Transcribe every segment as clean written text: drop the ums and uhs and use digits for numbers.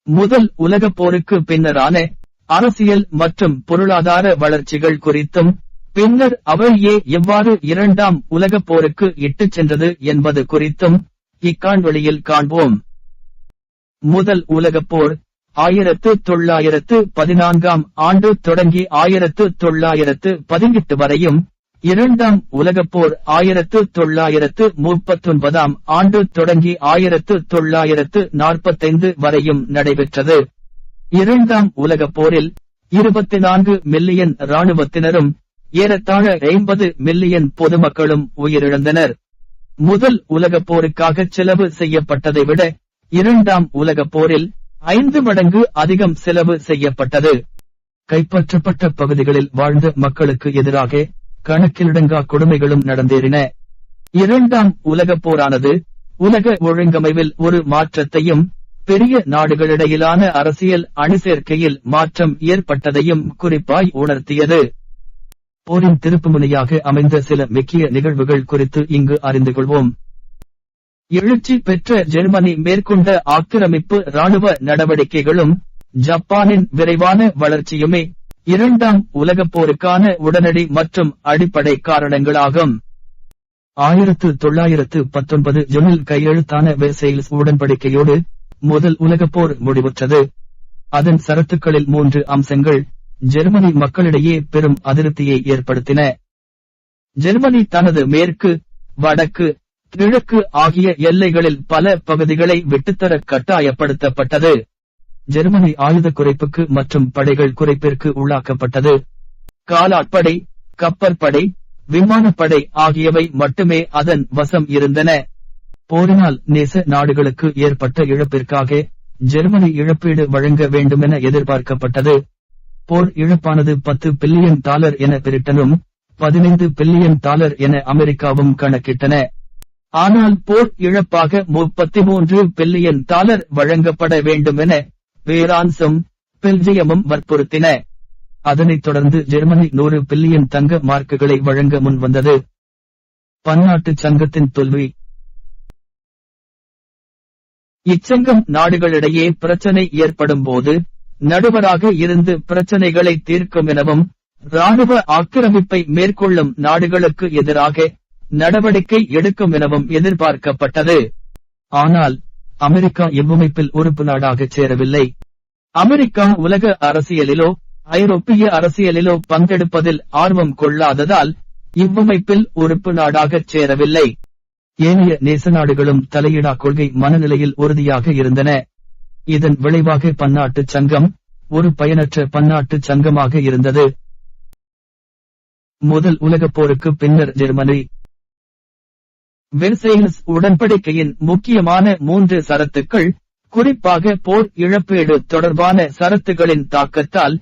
முதல் உலகப் போருக்கு பின்னரான அரசியல் மற்றும் பொருளாதார வளர்ச்சிகள் குறித்தும், பின்னர் அவை எவ்வாறு இரண்டாம் உலகப் போருக்கு இட்டுச் சென்றது என்பது குறித்தும் இக்காணொளியில் காண்போம். முதல் உலகப் போர் 1914 ஆண்டு தொடங்கி 1918 வரையும், இரண்டாம் உலகப் போர் 1939 ஆண்டு தொடங்கி 1945 வரையும் நடைபெற்றது. இரண்டாம் உலகப் போரில் 24 மில்லியன் இராணுவத்தினரும் ஏறத்தாழ 50 மில்லியன் பொதுமக்களும் உயிரிழந்தனர். முதல் உலகப் போருக்காக செலவு செய்யப்பட்டதை விட இரண்டாம் உலகப் போரில் 5 மடங்கு அதிகம் செலவு செய்யப்பட்டது. கைப்பற்றப்பட்ட பகுதிகளில் வாழ்ந்த மக்களுக்கு எதிராக கணக்கிலடங்கா கொடுமைகளும் நடந்தேறின. இரண்டாம் உலகப் போரானது உலக ஒழுங்கமைவில் ஒரு மாற்றத்தையும், பெரிய நாடுகளிடையிலான அரசியல் அணிசேர்க்கையில் மாற்றம் ஏற்பட்டதையும் குறிப்பாய் உணர்த்தியது. போரின் திருப்புமுனையாக அமைந்த சில முக்கிய நிகழ்வுகள் குறித்து இங்கு அறிந்து கொள்வோம். எழுச்சி பெற்ற ஜெர்மனி மேற்கொண்ட ஆக்கிரமிப்பு இராணுவ நடவடிக்கைகளும் ஜப்பானின் விரைவான வளர்ச்சியுமே இரண்டாம் உலகப் போருக்கான உடனடி மற்றும் அடிப்படை காரணங்களாகும். 1919 ஜூனில் கையெழுத்தான வெர்சைல்ஸ் உடன்படிக்கையோடு முதல் உலகப் போர் முடிவுற்றது. அதன் சரத்துக்களில் 3 அம்சங்கள் ஜெர்மனி மக்களிடையே பெரும் அதிருப்தியை ஏற்படுத்தின. ஜெர்மனி தனது மேற்கு, வடக்கு, கிழக்கு ஆகிய எல்லைகளில் பல பகுதிகளை விட்டுத்தர கட்டாயப்படுத்தப்பட்டது. ஜெர்மனி ஆயுத குறைப்புக்கு மற்றும் படைகள் குறைப்பிற்கு உள்ளாக்கப்பட்டது. காலாட்படை, கப்பற்படை, விமானப்படை ஆகியவை மட்டுமே அதன் வசம் இருந்தன. போரினால் நேச நாடுகளுக்கு ஏற்பட்ட இழப்பிற்காக ஜெர்மனி இழப்பீடு வழங்க வேண்டுமென எதிர்பார்க்கப்பட்டது. போர் இழப்பானது $10 பில்லியன் என பிரிட்டனும், $15 பில்லியன் என அமெரிக்காவும் கணக்கிட்டன. ஆனால் போர் இழப்பாக $33 பில்லியன் வழங்கப்பட வேண்டுமென பிரான்சும் பெல்ஜியமும் வற்புறுத்தின. அதனைத் தொடர்ந்து ஜெர்மனி 100 பில்லியன் தங்க மார்க்குகளை வழங்க முன்வந்தது. பன்னாட்டு சங்கத்தின் தோல்வி. இச்சங்கம் நாடுகளிடையே பிரச்சனை ஏற்படும் போது நடுவராக இருந்து பிரச்சனைகளை தீர்க்கும் எனவும், இராணுவ ஆக்கிரமிப்பை மேற்கொள்ளும் நாடுகளுக்கு எதிராக நடவடிக்கை எடுக்கும் எனவும் எதிர்பார்க்கப்பட்டது. ஆனால் அமெரிக்கா இவ்வமைப்பில் உறுப்பு நாடாகச் சேரவில்லை. அமெரிக்கா உலக அரசியலிலோ ஐரோப்பிய அரசியலிலோ பங்கெடுப்பதில் ஆர்வம் கொள்ளாததால் இவ்வமைப்பில் உறுப்பு நாடாகச் சேரவில்லை. ஏனைய நேச நாடுகளும் தலையிடா கொள்கை மனநிலையில் உறுதியாக இருந்தன. இதன் விளைவாக பன்னாட்டு சங்கம் ஒரு பயனற்ற பன்னாட்டு சங்கமாக இருந்தது. முதல் உலகப் போருக்கு பின்னர் ஜெர்மனி. வெர்சைல்ஸ் உடன்படிக்கையின் முக்கியமான 3 சரத்துக்கள், குறிப்பாக போர் இழப்பீடு தொடர்பான சரத்துகளின் தாக்கத்தால்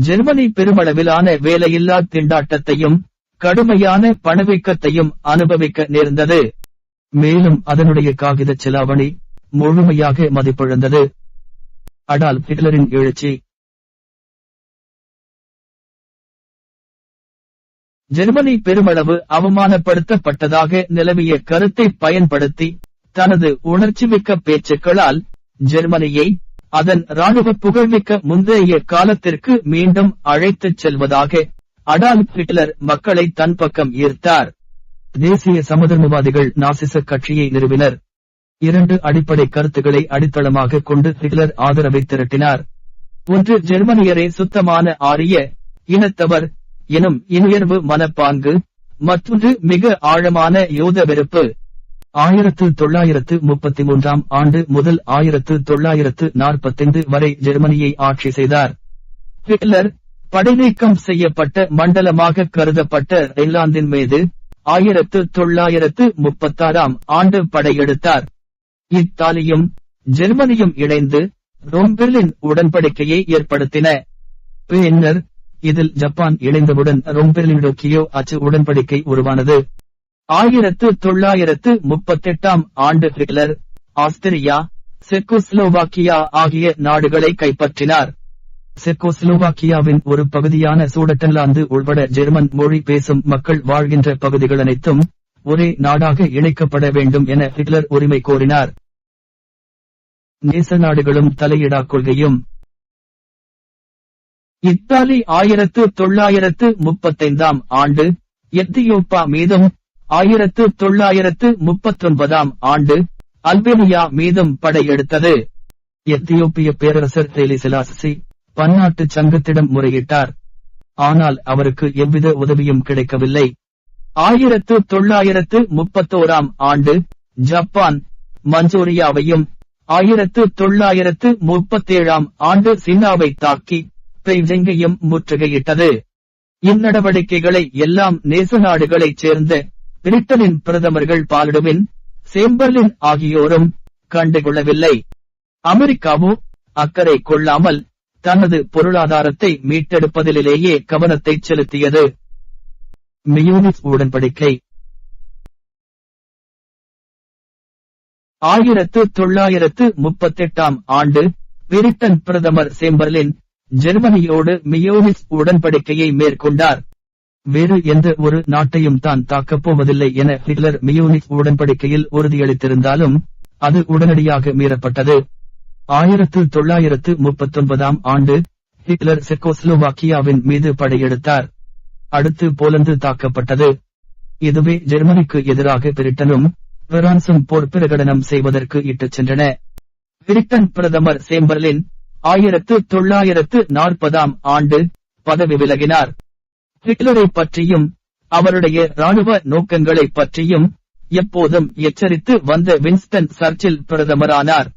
ஜெர்மனி பெருமளவிலான வேலையில்லா திண்டாட்டத்தையும் கடுமையான பணவீக்கத்தையும் அனுபவிக்க நேர்ந்தது. மேலும் அதனுடைய காகித செலாவணி முழுமையாக மதிப்பிழந்தது. அடால்ஃப் ஹிட்லரின் எழுச்சி. ஜெர்மனி பெருமளவு அவமானப்படுத்தப்பட்டதாக நிலவிய கருத்தை பயன்படுத்தி தனது உணர்ச்சிமிக்க பேச்சுக்களால் ஜெர்மனியை அதன் இராணுவ புகழ்மிக்க முந்தைய காலத்திற்கு மீண்டும் அழைத்துச் செல்வதாக அடால்ஃப் ஹிட்லர் மக்களை தன் பக்கம் ஈர்த்தார். தேசிய சமதர்மவாதிகள் நாசிச கட்சியை நிறுவினர். 2 அடிப்படை கருத்துக்களை அடித்தளமாக கொண்டு ஹிட்லர் ஆதரவை திரட்டினார். ஒன்று, ஜெர்மனியரே சுத்தமான ஆரிய இனத்தவர் எனும் இனுயர்வு மனப்பாங்கு. மற்றொன்று, மிக ஆழமான யூத வெறுப்பு. 1933 ஆண்டு முதல் 1945 வரை ஜெர்மனியை ஆட்சி செய்தார். ஹிட்லர் படைநீக்கம் செய்யப்பட்ட மண்டலமாக கருதப்பட்ட ரைன்லாந்தின் மீது 1936 ஆண்டு படையெடுத்தார். இத்தாலியும் ஜெர்மனியும் இணைந்து ரோம்-பெர்லின் உடன்படிக்கையை ஏற்படுத்தின. பின்னர் இதில் ஜப்பான் இணைந்தவுடன் ரோம்-பெர்லின்-டோக்கியோ அச்சு உடன்படிக்கை உருவானது. 1938 ஆண்டு ஹிட்லர் ஆஸ்திரியா, செக்கோஸ்லோவாக்கியா ஆகிய நாடுகளை கைப்பற்றினார். செக்கோஸ்லோவாக்கியாவின் ஒரு பகுதியான சூடட்டன்லாந்து உள்பட ஜெர்மன் மொழி பேசும் மக்கள் வாழ்கின்ற பகுதிகள் அனைத்தும் ஒரே நாடாக இணைக்கப்பட வேண்டும் என ஹிட்லர் உரிமை கோரினார். நேச நாடுகளும் தலையிடா கொள்கையும். இத்தாலி 1935 ஆண்டு எத்தியோப்பா மீதும் 1939 ஆண்டு அல்பேனியா மீதும் படையெடுத்தது. எத்தியோப்பிய பேரரசர் ஹெய்லே செலாசி பன்னாட்டு சங்கத்திடம் முறையிட்டார். ஆனால் அவருக்கு எவ்வித உதவியும் கிடைக்கவில்லை. 1931 ஆண்டு ஜப்பான் மஞ்சோரியாவையும் 1937 ஆண்டு சீனாவை தாக்கி பெய்ஜிங்கையும் முற்றுகையிட்டது. இந்நடவடிக்கைகளை எல்லாம் நேச நாடுகளைச் சேர்ந்த பிரிட்டனின் பிரதமர்கள் பால்டுவின், சேம்பர்லின் ஆகியோரும் கண்டுகொள்ளவில்லை. அமெரிக்காவோ அக்கறை கொள்ளாமல் தனது பொருளாதாரத்தை மீட்டெடுப்பதிலேயே கவனத்தை செலுத்தியது. மியூனிச் உடன்படிக்கை 1938 ஆண்டு பிரிட்டன் பிரதமர் சேம்பர்லின் ஜெர்மனியோடு மியூனிச் உடன்படிக்கையை மேற்கொண்டார். வேறு எந்த ஒரு நாட்டையும் தான் தாக்கப் போவதில்லை என ஹிட்லர் மியூனிச் உடன்படிக்கையில் உறுதியளித்திருந்தாலும் அது உடனடியாக மீறப்பட்டது. 1939 ஆண்டு ஹிட்லர் செக்கோஸ்லோவாக்கியாவின் மீது படையெடுத்தார். அடுத்து போலந்து தாக்கப்பட்டது. இதுவே ஜெர்மனிக்கு எதிராக பிரிட்டனும் பிரான்சும் போர் பிரகடனம் செய்வதற்கு இட்டுச் சென்றன. பிரிட்டன் பிரதமர் சேம்பர்லின் 1940 ஆண்டு பதவி விலகினார். ஹிட்லரை பற்றியும் அவருடைய ராணுவ நோக்கங்களை பற்றியும் எப்போதும் எச்சரித்து வந்த வின்ஸ்டன் சர்ச்சில் பிரதமரானார்.